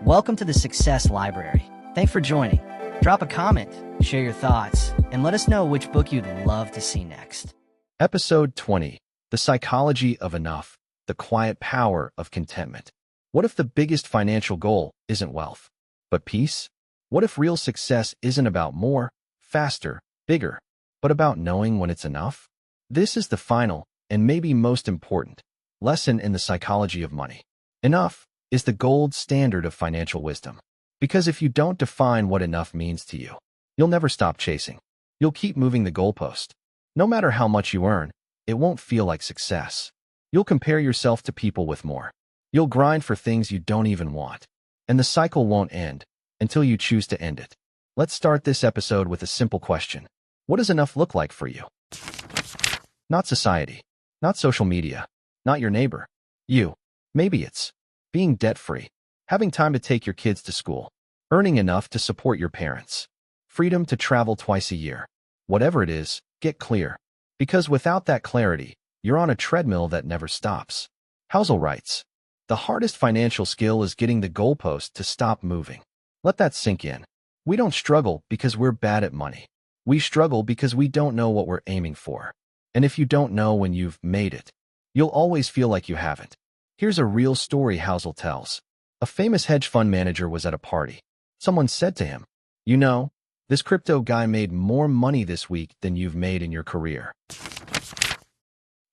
Welcome to the Success Library. Thanks for joining. Drop a comment, share your thoughts, and let us know which book you'd love to see next. Episode 20, The Psychology of Enough, The Quiet Power of Contentment. What if the biggest financial goal isn't wealth, but peace? What if real success isn't about more, faster, bigger, but about knowing when it's enough? This is the final, and maybe most important, lesson in the psychology of money. Enough is the gold standard of financial wisdom. Because if you don't define what enough means to you, you'll never stop chasing. You'll keep moving the goalpost. No matter how much you earn, it won't feel like success. You'll compare yourself to people with more. You'll grind for things you don't even want. And the cycle won't end until you choose to end it. Let's start this episode with a simple question. What does enough look like for you? Not society, not social media, not your neighbor. You. Maybe it's being debt-free, having time to take your kids to school, earning enough to support your parents, freedom to travel twice a year. Whatever it is, get clear. Because without that clarity, you're on a treadmill that never stops. Housel writes, the hardest financial skill is getting the goalpost to stop moving. Let that sink in. We don't struggle because we're bad at money. We struggle because we don't know what we're aiming for. And if you don't know when you've made it, you'll always feel like you haven't. Here's a real story Housel tells. A famous hedge fund manager was at a party. Someone said to him, "You know, this crypto guy made more money this week than you've made in your career."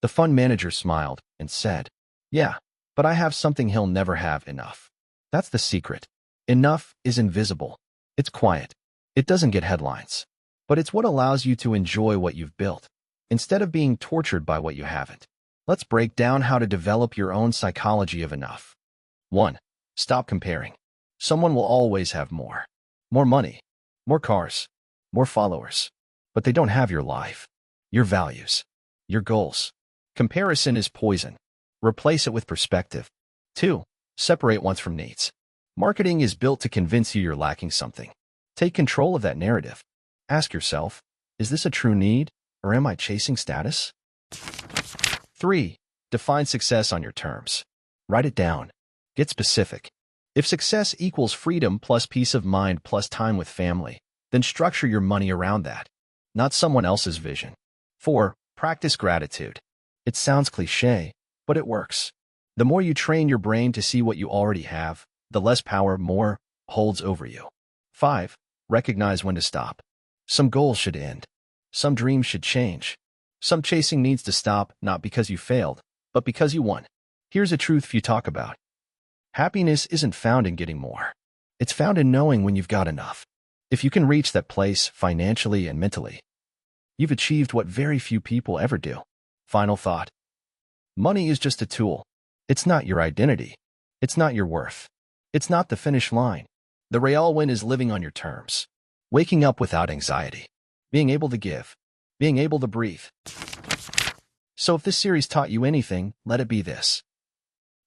The fund manager smiled and said, "Yeah, but I have something he'll never have enough." That's the secret. Enough is invisible. It's quiet. It doesn't get headlines. But it's what allows you to enjoy what you've built, instead of being tortured by what you haven't. Let's break down how to develop your own psychology of enough. 1. Stop comparing. Someone will always have more. More money, more cars, more followers. But they don't have your life, your values, your goals. Comparison is poison. Replace it with perspective. 2. Separate wants from needs. Marketing is built to convince you you're lacking something. Take control of that narrative. Ask yourself, is this a true need, or am I chasing status? 3. Define success on your terms. Write it down. Get specific. If success equals freedom plus peace of mind plus time with family, then structure your money around that, not someone else's vision. 4. Practice gratitude. It sounds cliché, but it works. The more you train your brain to see what you already have, the less power more holds over you. 5. Recognize when to stop. Some goals should end. Some dreams should change. Some chasing needs to stop, not because you failed, but because you won. Here's a truth few talk about. Happiness isn't found in getting more. It's found in knowing when you've got enough. If you can reach that place financially and mentally, you've achieved what very few people ever do. Final thought. Money is just a tool. It's not your identity. It's not your worth. It's not the finish line. The real win is living on your terms. Waking up without anxiety. Being able to give. Being able to breathe. So if this series taught you anything, let it be this.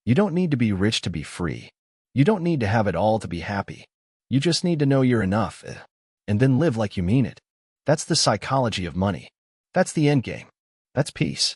You don't need to be rich to be free. You don't need to have it all to be happy. You just need to know you're enough, and then live like you mean it. That's the psychology of money. That's the end game. That's peace.